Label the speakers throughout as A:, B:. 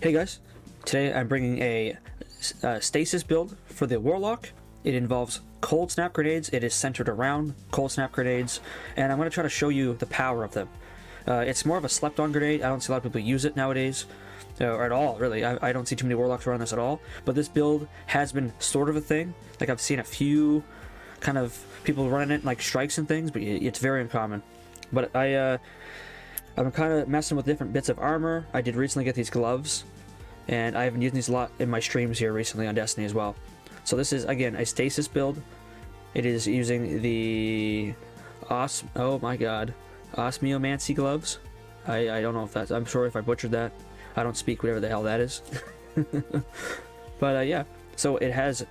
A: Hey guys, today I'm bringing a Stasis build for the Warlock. It involves ColdSnap grenades. It is centered around ColdSnap grenades, and I'm going to try to show you the power of them. It's more of a slept-on grenade. I don't see a lot of people use it nowadays, or at all, really. I don't see too many Warlocks run this at all, but this build has been sort of a thing. Like, I've seen a few kind of people running it, like strikes and things, but it's very uncommon. But I'm kind of messing with different bits of armor. I did recently get these gloves, and I have been using these a lot in my streams here recently on Destiny as well. So this is, again, a Stasis build. It is using the Osmiomancy gloves. I don't know if that's, I'm sorry if I butchered that. I don't speak whatever the hell that is. But yeah, so it has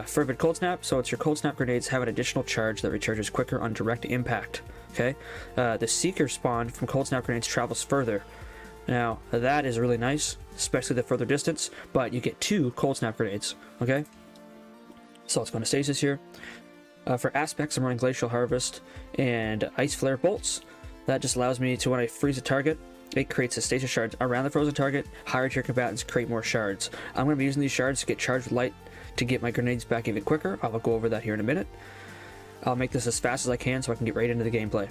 A: fervent cold snap, so it's your cold snap grenades have an additional charge that recharges quicker on direct impact. Okay, the Seeker spawn from cold snap grenades travels further. Now that is really nice, especially the further distance, but you get 2 cold snap grenades. Okay, so let's go to Stasis here. For aspects, I'm running Glacial Harvest and Ice Flare bolts. That just allows me to, when I freeze a target, it creates a stasis shards around the frozen target. Higher tier combatants create more shards. I'm going to be using these shards to get charged with light to get my grenades back even quicker. I'll go over that here in a minute. I'll make this as fast as I can so I can get right into the gameplay.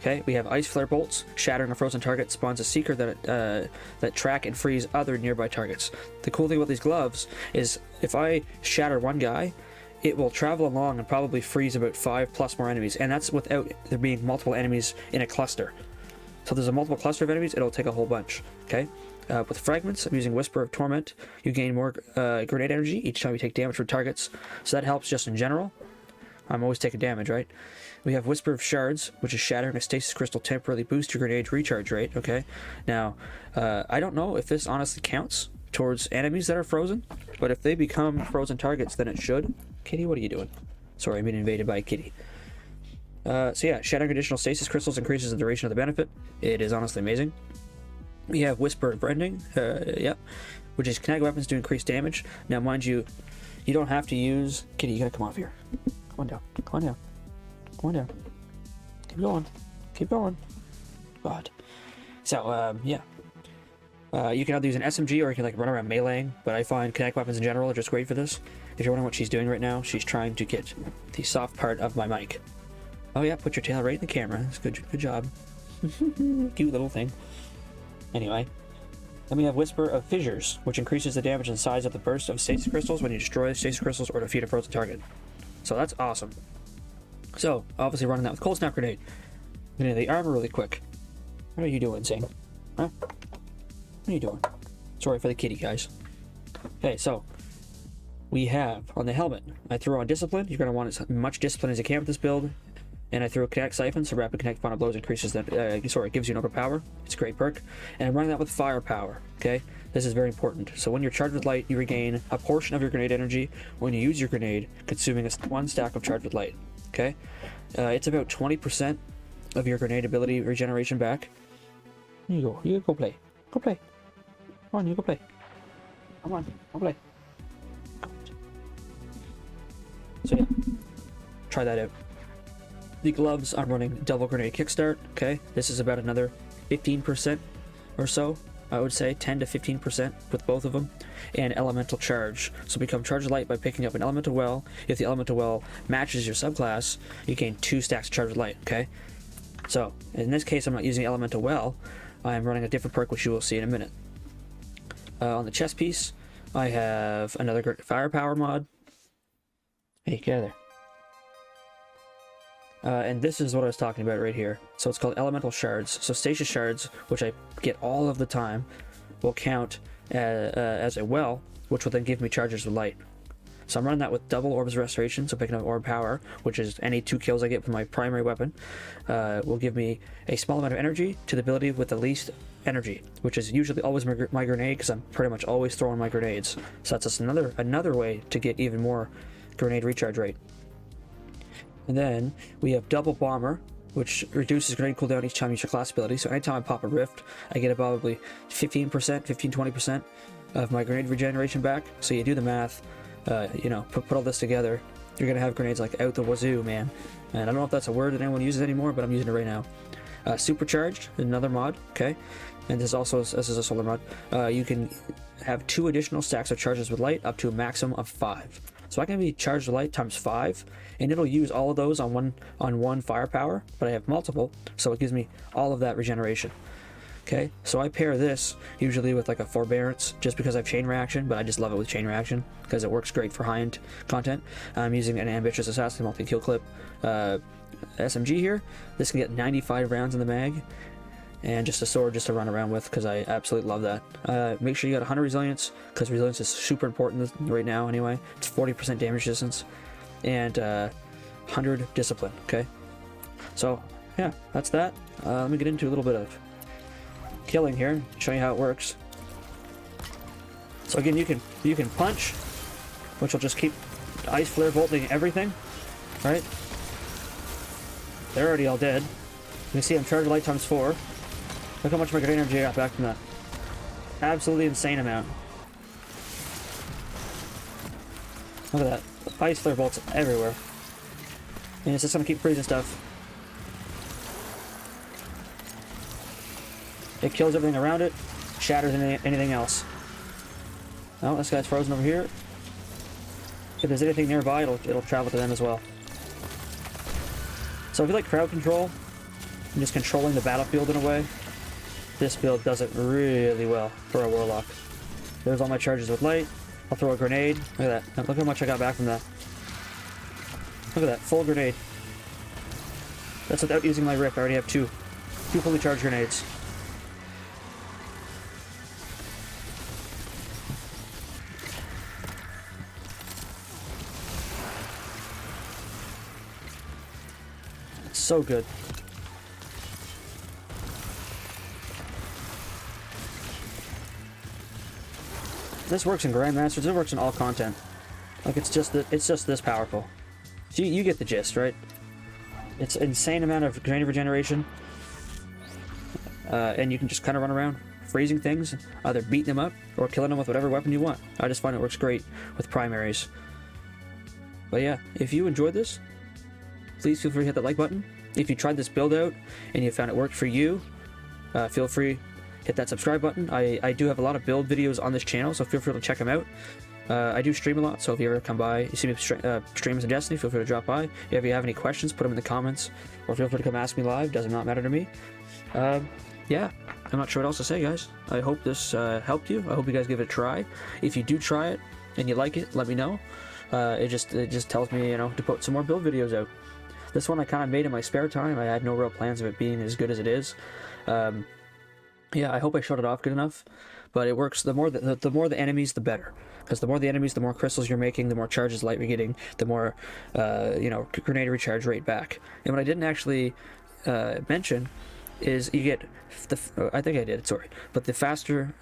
A: Okay, we have Ice Flare bolts. Shattering a frozen target spawns a Seeker that track and freeze other nearby targets. The cool thing about these gloves is if I shatter one guy, it will travel along and probably freeze about 5+ more enemies, and that's without there being multiple enemies in a cluster. So if there's a multiple cluster of enemies, it'll take a whole bunch. Okay, with fragments, I'm using Whisper of Torment. You gain more grenade energy each time you take damage from targets, so that helps just in general. I'm always taking damage, right? We have Whisper of Shards, which is shattering a stasis crystal temporarily boosts your grenade recharge rate. Okay, now I don't know if this honestly counts towards enemies that are frozen, but if they become frozen targets, then it should. Kitty, what are you doing? Sorry, I'm being invaded by a kitty. So yeah, shattering additional stasis crystals increases the duration of the benefit. It is honestly amazing. We have Whisper of Rending, which is kinetic weapons to increase damage. Now, mind you, you don't have to use... Kitty, you gotta come off here. Come on down. Come on down. Come on down. Keep going. Keep going. God. So, yeah. You can either use an SMG or you can like run around meleeing, but I find kinetic weapons in general are just great for this. If you're wondering what she's doing right now, she's trying to get the soft part of my mic. Oh yeah, put your tail right in the camera. That's good job. Cute little thing. Anyway, then we have Whisper of Fissures, which increases the damage and size of the burst of stasis crystals when you destroy stasis crystals or defeat a frozen target. So that's awesome. So, obviously running that with Cold Snap Grenade. I'm gonna do the armor really quick. What are you doing, Zing? Huh? What are you doing? Sorry for the kitty, guys. Okay, so we have on the helmet, I threw on Discipline. You're going to want as much Discipline as you can with this build. And I threw a Kinetic Siphon, so rapid Kinetic Final Blows increases that, it gives you an overpower. It's a great perk. And I'm running that with Firepower, okay? This is very important. So when you're charged with light, you regain a portion of your grenade energy when you use your grenade, consuming 1 stack of charged with light, okay? It's about 20% of your grenade ability regeneration back. Here you go. You go play. Go play. Come on, you go play. Come on, go play. So yeah, try that out. The gloves, I'm running Double Grenade Kickstart. Okay, this is about another 15% or so, I would say 10 to 15% with both of them. And Elemental Charge, so become Charged Light by picking up an Elemental Well. If the Elemental Well matches your subclass, you gain 2 stacks of Charged Light. Okay, so in this case I'm not using Elemental Well, I'm running a different perk, which you will see in a minute. On the chest piece, I have another Firepower mod. Hey, get out of there. And this is what I was talking about right here. So it's called Elemental Shards. So Stasis Shards, which I get all of the time, will count as a well, which will then give me charges with light. So I'm running that with double Orbs of Restoration, so picking up Orb Power, which is any 2 kills I get with my primary weapon, will give me a small amount of energy to the ability with the least energy, which is usually always my grenade, because I'm pretty much always throwing my grenades. So that's just another way to get even more grenade recharge rate. And then we have Double Bomber, which reduces grenade cooldown each time you use your class ability. So anytime I pop a rift, I get probably 15-20% of my grenade regeneration back. So you do the math, you know, put all this together, you're gonna have grenades like out the wazoo, man. And I don't know if that's a word that anyone uses anymore, but I'm using it right now. Supercharged, another mod, okay? and this is a solar mod, you can have 2 additional stacks of charges with light up to a maximum of 5. So I can be charged with light times 5, and it'll use all of those on one firepower, but I have multiple, so it gives me all of that regeneration. Okay, so I pair this usually with like a forbearance, just because I have chain reaction, but I just love it with chain reaction because it works great for high-end content. I'm using an ambitious assassin multi-kill clip SMG here. This can get 95 rounds in the mag, and just a sword just to run around with because I absolutely love that. Make sure you got 100 resilience, because resilience is super important right now anyway. It's 40% damage distance, and 100 discipline. Okay, so yeah, that's that. Let me get into a little bit of killing here and show you how it works. So again, you can punch, which will just keep ice flare bolting everything, right? They're already all dead. You can see I'm charged light times 4. Look how much my grenade energy I got back from that. Absolutely insane amount. Look at that. Ice flare bolts everywhere. And it's just gonna keep freezing stuff. It kills everything around it, shatters anything else. Oh, this guy's frozen over here. If there's anything nearby, it'll travel to them as well. So if you like crowd control, and just controlling the battlefield in a way, this build does it really well for a Warlock. There's all my charges with light. I'll throw a grenade. Look at that. Look how much I got back from that. Look at that, full grenade. That's without using my rip. I already have 2 fully charged grenades. So good. This works in Grandmasters. It works in all content. Like it's just this powerful. So you get the gist, right? It's an insane amount of grenade regeneration, and you can just kind of run around freezing things, either beating them up or killing them with whatever weapon you want. I just find it works great with primaries. But yeah, if you enjoyed this, please feel free to hit that like button. If you tried this build out and you found it worked for you, feel free hit that subscribe button. I do have a lot of build videos on this channel, so feel free to check them out. I do stream a lot, so if you ever come by, you see me stream some Destiny, feel free to drop by. If you have any questions, put them in the comments, or feel free to come ask me live. Does not matter to me. Yeah, I'm not sure what else to say, guys. I hope this helped you. I hope you guys give it a try. If you do try it and you like it, let me know. It just tells me, you know, to put some more build videos out. This one I kind of made in my spare time. I had no real plans of it being as good as it is. Yeah, I hope I showed it off good enough, but it works. The more the enemies, the better. Because the more the enemies, the more crystals you're making, the more charges light you're getting, the more you know, grenade recharge rate back. And what I didn't actually mention is you get I think I did, sorry, but the faster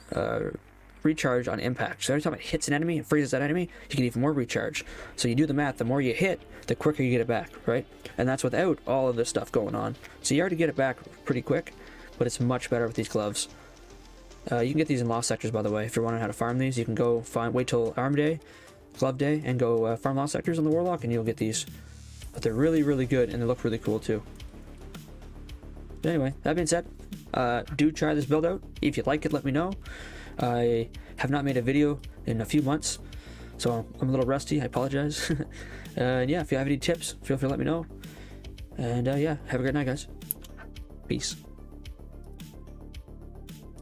A: recharge on impact. So every time it hits an enemy and freezes that enemy, you get even more recharge. So you do the math, the more you hit, the quicker you get it back, right? And that's without all of this stuff going on. So you already get it back pretty quick, but it's much better with these gloves. You can get these in lost sectors, by the way. If you're wondering how to farm these, you can go wait till arm day, glove day, and go farm lost sectors on the Warlock, and you'll get these. But they're really, really good, and they look really cool too. But anyway, that being said, do try this build out. If you like it, let me know. I have not made a video in a few months, so I'm a little rusty. I apologize. And yeah, if you have any tips, feel free to let me know. And yeah, have a great night, guys. Peace.